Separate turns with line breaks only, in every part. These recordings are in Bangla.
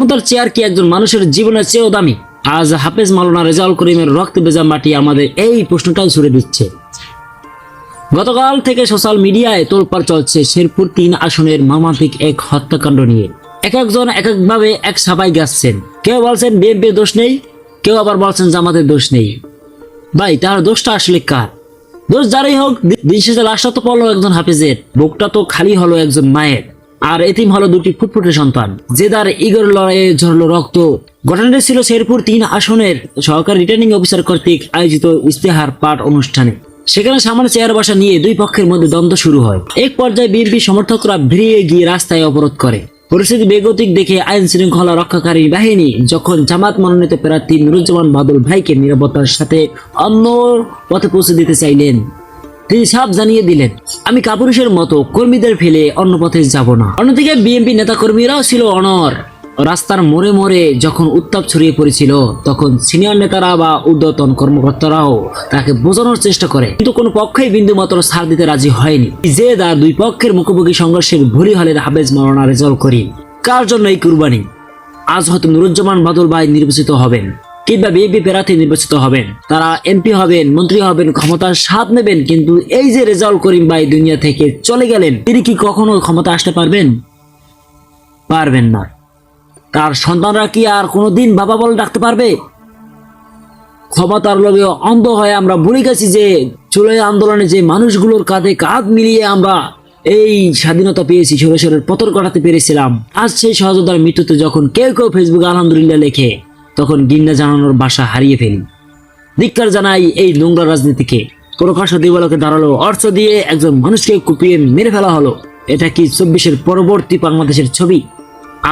ক্ষমতার চেয়ার কি একজন মানুষের জীবনের চেয়েও দামি? আজ হাফেজ মাওলানা রেজাউল করিমের রক্তে ভেজা মাটি আমাদের এই প্রশ্নটাও ছুড়ে দিচ্ছে। গতকাল থেকে সোশ্যাল মিডিয়ায় তোলপাড় চলছে শেরপুর 3 আসনের মর্মান্তিক এক হত্যাকাণ্ড নিয়ে। একজন একভাবে এক সাফাই গাচ্ছেন। কেউ বলছেন বিএনপির দোষ নেই, কেউ আবার বলছেন জামাতের দোষ নেই। ভাই, তার দোষটা আসলে কার? দোষ যারাই হোক, দিন শেষে লাশটা তো পড়লো একজন হাফেজের, বুকটা তো খালি হলো একজন মায়ের, আর এতিম হলো 2টি ফুটফুটে সন্তান। যে তার ইগর লড়াইয়ে ঝরলো রক্ত। ঘটনাটি ছিল শেরপুর 3 আসনের সহকারী রিটার্নিং অফিসার কর্তৃক আয়োজিত ইস্তেহার পাঠ অনুষ্ঠানে। সেখানে সামনে চেয়ার বসা নিয়ে দুই পক্ষের মধ্যে দ্বন্দ্ব শুরু হয়। এক পর্যায়ে বিএনপি সমর্থকরা ভিড়িয়ে গিয়ে রাস্তায় অবরোধ করে। পরিস্থিতি বেগতিক দেখে আইন শৃঙ্খলা রক্ষাকারী বাহিনী যখন জামাত মনোনীত প্রার্থী নুরুজ্জামান বাদল ভাইকে নিরাপত্তার সাথে অন্য পথে পৌঁছে দিতে চাইলেন, তিনি সাফ জানিয়ে দিলেন, আমি কাপুরুষের মতো কর্মীদের ফেলে অন্য পথে যাব না। অন্যদিকে বিএনপি নেতাকর্মীরাও ছিল অনড়। রাস্তার মোড়ে মোড়ে যখন উত্তাপ ছড়িয়ে পড়েছিল, তখন সিনিয়র নেতারা বা ঊর্ধ্বতন কর্মকর্তারাও তাকে বোঝানোর চেষ্টা করে, কিন্তু কোনো পক্ষই বিন্দু মাত্র ছাড় দিতে রাজি হয়নি। যে দার দুই পক্ষের মুখোমুখি সংঘর্ষের ভরি হলেন হাফেজ মাওলানা রেজাউল করিম। কার জন্য এই কুরবানি? আজ হয়তো নুরুজ্জামান বাদল ভাই নির্বাচিত হবেন, কিংবা বিএনপি প্রার্থী নির্বাচিত হবেন, তারা এমপি হবেন, মন্ত্রী হবেন, ক্ষমতার স্বাদ নেবেন, কিন্তু এই যে রেজাউল করিম ভাই দুনিয়া থেকে চলে গেলেন, তিনি কি কখনো ক্ষমতা আসতে পারবেন? পারবেন না। তার সন্তানরা কি আর কোনোদিন বাবা বলে ডাকতে পারবে? ক্ষমতার লোভে অন্ধ হয়ে আমরা ভুলে গেছি যে জুলাই আন্দোলনে যে মানুষগুলোর কাঁধে কাঁধ মিলিয়ে আমরা এই স্বাধীনতা পেয়েছি, সরেসরের পতন ঘটাতে পেরেছিলাম। আজ সেই সহযোদ্ধার মৃত্যুতে যখন কেউ কেউ ফেসবুকে আলহামদুলিল্লাহ লেখে, তখন গিন্না জানানোর ভাষা হারিয়ে ফেলি। ধিক্কার জানাই এই নোংরা রাজনীতিকে। প্রকাশ্য দিবালোকে দাঁড়ালো অর্থ দিয়ে একজন মানুষকে কুপিয়ে মেরে ফেলা হলো। এটা কি 24-এর পরবর্তী বাংলাদেশের ছবি?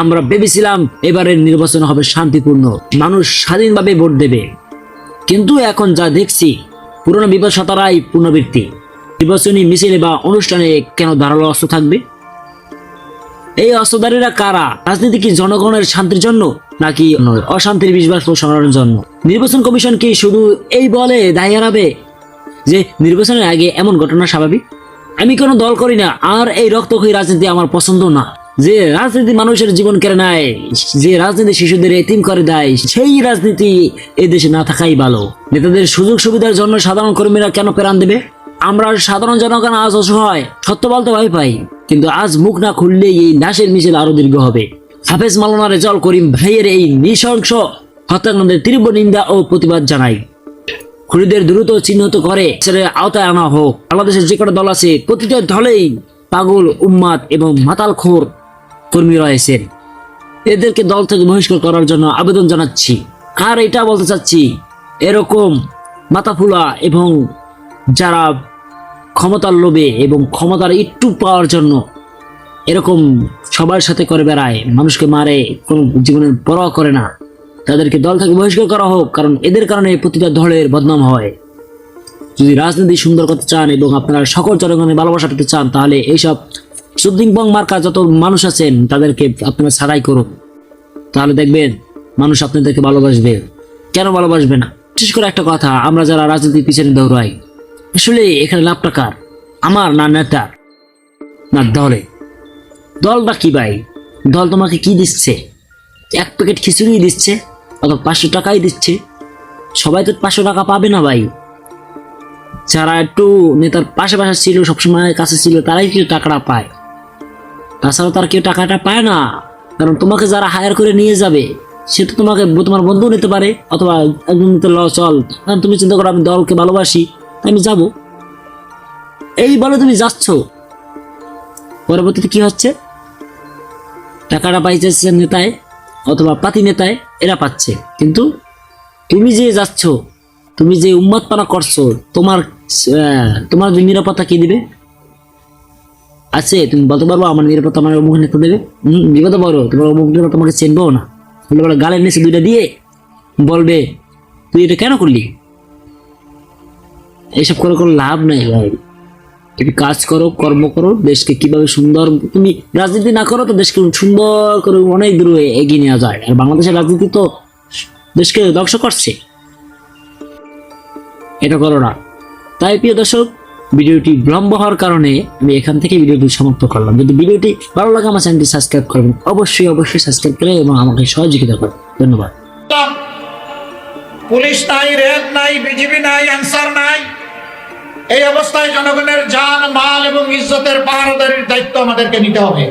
আমরা ভেবেছিলাম এবারের নির্বাচন হবে শান্তিপূর্ণ, মানুষ স্বাধীনভাবে ভোট দেবে, কিন্তু এখন যা দেখছি পুরনো বিপদশতারাই পুনরাবৃত্তি। নির্বাচনী মিছিলে বা অনুষ্ঠানে কেন ধারালো অস্ত্র থাকবে? এই অস্ত্রধারীরা কারা? রাজনীতি কি জনগণের শান্তির জন্য, নাকি অশান্তির বিশ্বাস প্রসারণের জন্য? নির্বাচন কমিশন কি শুধু এই বলে দায় হারাবে যে নির্বাচনের আগে এমন ঘটনা স্বাভাবিক? আমি কোনো দল করি না, আর এই রক্তক্ষয়ী রাজনীতি আমার পছন্দ না। যে রাজনীতি মানুষের জীবন কেড়ে নেয়, যে রাজনীতি শিশুদের এতিম করে দেয়, সেই রাজনীতি এই দেশে না থাকাই ভালো। নেতাদের সুযোগ সুবিধার জন্য সাধারণ কর্মীরা কেন প্রাণ দেবে? আমরা সাধারণ জনগণ আজ অসহায়, সত্য বলতে ভয় পাই, কিন্তু আজ মুখ না খুললেই এই লাশের মিছিল আরো দীর্ঘ হবে। হাফেজ মাওলানা রেজাউল করিম ভাইয়ের এই নৃশংস হত্যাকাণ্ডের তীব্র নিন্দা ও প্রতিবাদ জানাই। খুনিদের দ্রুত চিহ্নিত করে আওতায় আনা হোক। বাংলাদেশের যে কটা দল আছে, প্রতিটা দলেই পাগল, উম্মাদ এবং মাতালখোর কর্মী রয়েছেন। এদেরকে দল থেকে বহিষ্কার করার জন্য আবেদন জানাচ্ছি। আর এটা বলতে চাচ্ছি, এরকম মাথাফুলা এবং যারা ক্ষমতার লোভে এবং ক্ষমতার একটু পাওয়ার জন্য এরকম সবার সাথে করে বেড়ায়, মানুষকে মারে, কোনো জীবনের পরোয়া করে না, তাদেরকে দল থেকে বহিষ্কার করা হোক, কারণ এদের কারণে প্রতিটা দলের বদনাম হয়। যদি রাজনীতি সুন্দর করতে চান এবং আপনারা সকল জনগণের ভালোবাসা পেতে চান, তাহলে এইসব সুদ্দিংবং মার্কা যত মানুষ আছেন তাদেরকে আপনারা ছাড়াই করুন, তাহলে দেখবেন মানুষ আপনাদেরকে ভালোবাসবে। কেন ভালোবাসবে না? বিশেষ করে একটা কথা, আমরা যারা রাজনীতির পিছনে দৌড়াই, আসলে এখানে লাভটা কার? আমার না নেতার, না দলে? দলটা কি ভাই? দল তোমাকে কি দিচ্ছে? এক প্যাকেট খিচুড়ি দিচ্ছে, অথবা 500 টাকাই দিচ্ছে। সবাই তো 500 টাকা পাবে না ভাই। যারা একটু নেতার পাশে ছিল, সবসময় কাছে ছিল, তারাই কেউ টাকাটা পায়। তাছাড়া তার কেউ টাকাটা পায় না, কারণ তোমাকে যারা হায়ার করে নিয়ে যাবে সে তো তোমাকে তোমার বন্ধু নিতে পারে, অথবা একজন নিতে চল, কারণ তুমি চিন্তা করো আমি দলকে ভালোবাসি, আমি যাব, এই বলে তুমি যাচ্ছ। পরবর্তীতে কি হচ্ছে? টাকাটা পাইতেছে নেতায় অথবা পাতি নেতায়, এরা পাচ্ছে, কিন্তু তুমি যে যাচ্ছ, তুমি যে উন্মাদপানা করছো, তোমার নিরাপত্তা কি দিবে? আছে? তুমি বলতে পারবো আমার নিরাপত্তা আমার অমুক নেতা দেবে? বিপদে বলো, তোমার অমুক নেতা তোমাকে চেনবো না, বলে গালের নিচে 2টা দিয়ে বলবে তুই এটা কেন করলি? এইসব করে কোনো লাভ নাই ভাই। তুমি কাজ করো, কর্ম করো, দেশকে কিভাবে সুন্দর, তুমি রাজনীতি না করো তো দেশকে সুন্দর করে অনেক দূরে এগিয়ে নেওয়া যায়। আর বাংলাদেশের রাজনীতি তো দেশকে ধ্বংস করছে, এটা করো না। তাই প্রিয় দর্শক, ভিডিওটি লম্বা হওয়ার কারণে আমি এখান থেকে ভিডিওটি সমাপ্ত করলাম। যদি ভিডিওটি ভালো লাগে আমার চ্যানেলটি সাবস্ক্রাইব করবেন, অবশ্যই সাবস্ক্রাইব করে এবং আমাকে সহযোগিতা করবেন। ধন্যবাদ।
পুলিশ নাই, র্যাব নাই, বিজিবি নাই, আনসার নাই, এই অবস্থায় জনগণের জান, মাল এবং ইজ্জতের পাহারাদারির দায়িত্ব আমাদেরকে নিতে হবে।